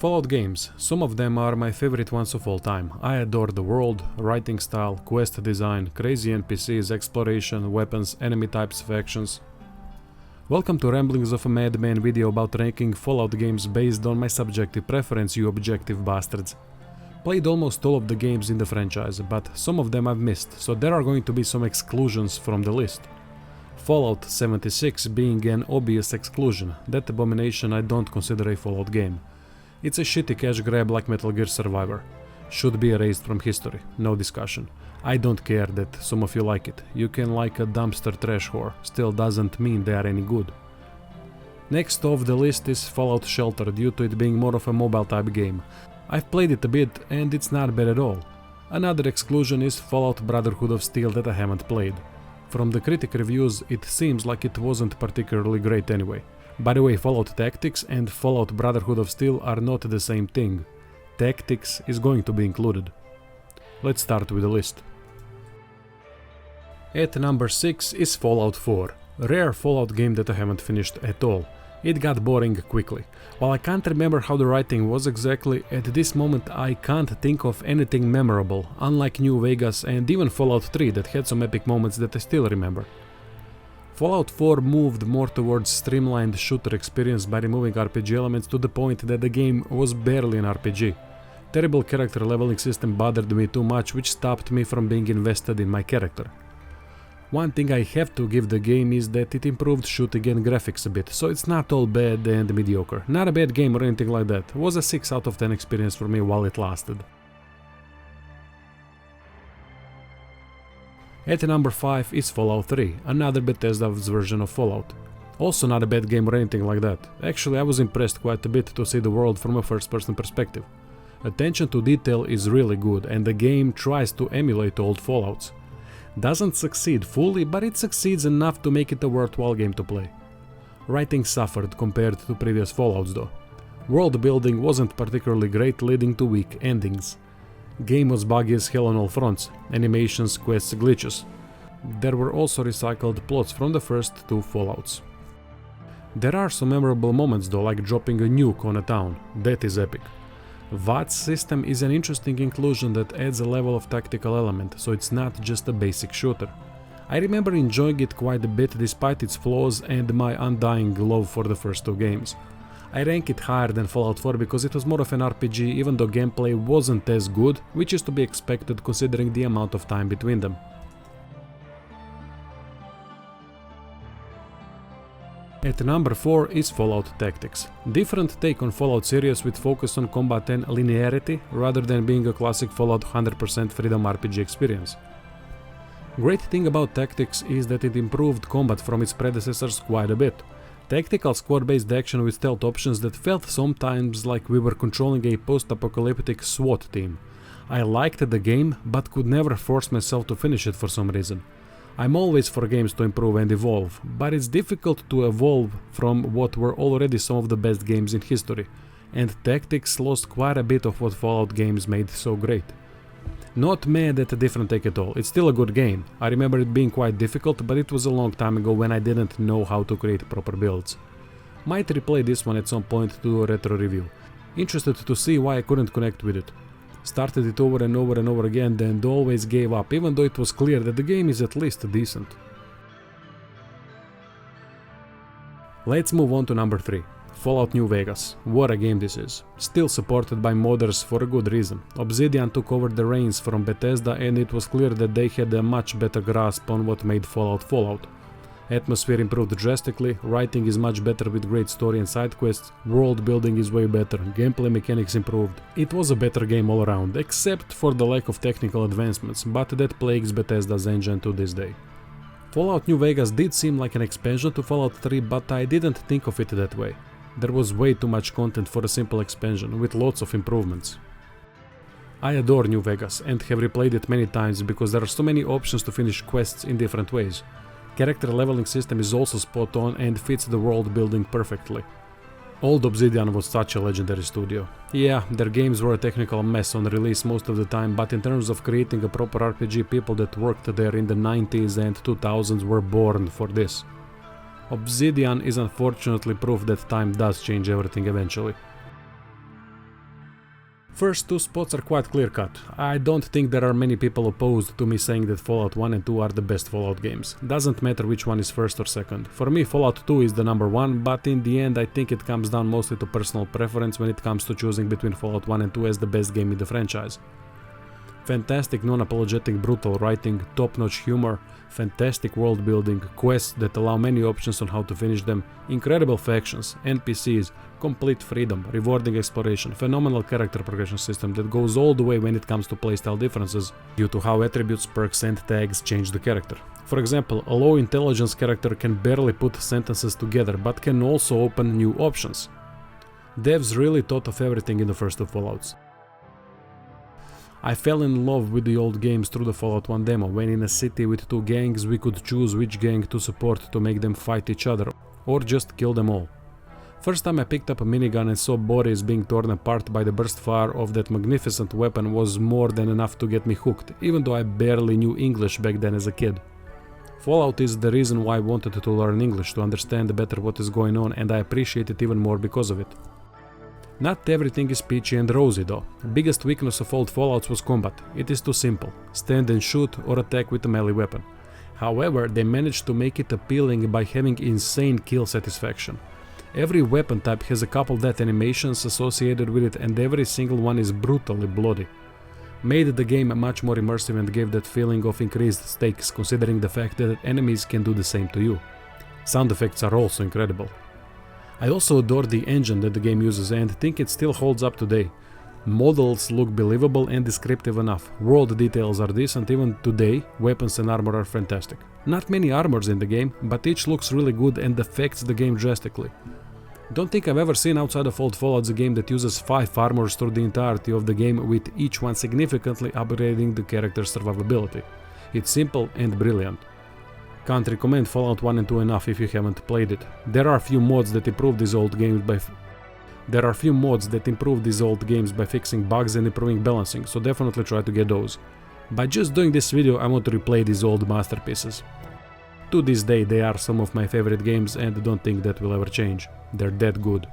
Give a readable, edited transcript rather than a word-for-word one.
Fallout games, some of them are my favorite ones of all time. I adore the world, writing style, quest design, crazy NPCs, exploration, weapons, enemy types, factions. Welcome to Ramblings of a Madman video about ranking Fallout games based on my subjective preference, you objective bastards. Played almost all of the games in the franchise, but some of them I've missed, so there are going to be some exclusions from the list. Fallout 76 being an obvious exclusion. That abomination I don't consider a Fallout game. It's a shitty cash grab like Metal Gear Survivor. Should be erased from history, no discussion. I don't care that some of you like it. You can like a dumpster trash whore, still doesn't mean they are any good. Next off the list is Fallout Shelter due to it being more of a mobile type game. I've played it a bit and it's not bad at all. Another exclusion is Fallout Brotherhood of Steel that I haven't played. From the critic reviews it seems like it wasn't particularly great anyway. By the way, Fallout Tactics and Fallout Brotherhood of Steel are not the same thing. Tactics is going to be included. Let's start with the list. At number 6 is Fallout 4, a rare Fallout game that I haven't finished at all. It got boring quickly. While I can't remember how the writing was exactly, at this moment I can't think of anything memorable, unlike New Vegas and even Fallout 3 that had some epic moments that I still remember. Fallout 4 moved more towards streamlined shooter experience by removing RPG elements to the point that the game was barely an RPG. Terrible character leveling system bothered me too much, which stopped me from being invested in my character. One thing I have to give the game is that it improved shooting and graphics a bit, so it's not all bad and mediocre. Not a bad game or anything like that. It was a 6 out of 10 experience for me while it lasted. At number 5 is Fallout 3, another Bethesda's version of Fallout. Also not a bad game or anything like that. Actually, I was impressed quite a bit to see the world from a first-person perspective. Attention to detail is really good and the game tries to emulate old Fallouts. Doesn't succeed fully, but it succeeds enough to make it a worthwhile game to play. Writing suffered compared to previous Fallouts though. World building wasn't particularly great, leading to weak endings. Game was buggy as hell on all fronts, animations, quests, glitches. There were also recycled plots from the first 2 Fallouts. There are some memorable moments though, like dropping a nuke on a town. That is epic. VATS system is an interesting inclusion that adds a level of tactical element, so it's not just a basic shooter. I remember enjoying it quite a bit despite its flaws and my undying love for the first 2 games. I rank it higher than Fallout 4 because it was more of an RPG even though gameplay wasn't as good, which is to be expected considering the amount of time between them. At number 4 is Fallout Tactics. Different take on Fallout series with focus on combat and linearity rather than being a classic Fallout 100% freedom RPG experience. Great thing about Tactics is that it improved combat from its predecessors quite a bit. Tactical squad-based action with stealth options that felt sometimes like we were controlling a post-apocalyptic SWAT team. I liked the game, but could never force myself to finish it for some reason. I'm always for games to improve and evolve, but it's difficult to evolve from what were already some of the best games in history, and Tactics lost quite a bit of what Fallout games made so great. Not mad at a different take at all, it's still a good game. I remember it being quite difficult, but it was a long time ago when I didn't know how to create proper builds. Might replay this one at some point to do a retro review. Interested to see why I couldn't connect with it. Started it over and over and over again and always gave up, even though it was clear that the game is at least decent. Let's move on to number 3. Fallout New Vegas. What a game this is. Still supported by modders for a good reason. Obsidian took over the reins from Bethesda and it was clear that they had a much better grasp on what made Fallout Fallout. Atmosphere improved drastically, writing is much better with great story and side quests, world building is way better, gameplay mechanics improved. It was a better game all around, except for the lack of technical advancements, but that plagues Bethesda's engine to this day. Fallout New Vegas did seem like an expansion to Fallout 3, but I didn't think of it that way. There was way too much content for a simple expansion, with lots of improvements. I adore New Vegas and have replayed it many times because there are so many options to finish quests in different ways. Character leveling system is also spot on and fits the world building perfectly. Old Obsidian was such a legendary studio. Yeah, their games were a technical mess on release most of the time, but in terms of creating a proper RPG, people that worked there in the 90s and 2000s were born for this. Obsidian is unfortunately proof that time does change everything eventually. First two spots are quite clear-cut. I don't think there are many people opposed to me saying that Fallout 1 and 2 are the best Fallout games. Doesn't matter which one is first or second. For me, Fallout 2 is the number one, but in the end I think it comes down mostly to personal preference when it comes to choosing between Fallout 1 and 2 as the best game in the franchise. Fantastic non-apologetic brutal writing, top-notch humor, fantastic world building, quests that allow many options on how to finish them, incredible factions, NPCs, complete freedom, rewarding exploration, phenomenal character progression system that goes all the way when it comes to playstyle differences due to how attributes, perks and tags change the character. For example, a low intelligence character can barely put sentences together but can also open new options. Devs really thought of everything in the first two Fallouts. I fell in love with the old games through the Fallout 1 demo, when in a city with two gangs we could choose which gang to support to make them fight each other, or just kill them all. First time I picked up a minigun and saw bodies being torn apart by the burst fire of that magnificent weapon was more than enough to get me hooked, even though I barely knew English back then as a kid. Fallout is the reason why I wanted to learn English, to understand better what is going on, and I appreciate it even more because of it. Not everything is peachy and rosy though. Biggest weakness of old Fallouts was combat. It is too simple. Stand and shoot or attack with a melee weapon. However, they managed to make it appealing by having insane kill satisfaction. Every weapon type has a couple death animations associated with it and every single one is brutally bloody. Made the game much more immersive and gave that feeling of increased stakes, considering the fact that enemies can do the same to you. Sound effects are also incredible. I also adore the engine that the game uses and think it still holds up today. Models look believable and descriptive enough, world details are decent even today, weapons and armor are fantastic. Not many armors in the game, but each looks really good and affects the game drastically. Don't think I've ever seen outside of old Fallouts a game that uses 5 armors through the entirety of the game, with each one significantly upgrading the character's survivability. It's simple and brilliant. Can't recommend Fallout 1 and 2 enough if you haven't played it. There are few mods that improve these old games by fixing bugs and improving balancing, so definitely try to get those. By just doing this video I want to replay these old masterpieces. To this day they are some of my favorite games and don't think that will ever change. They're that good.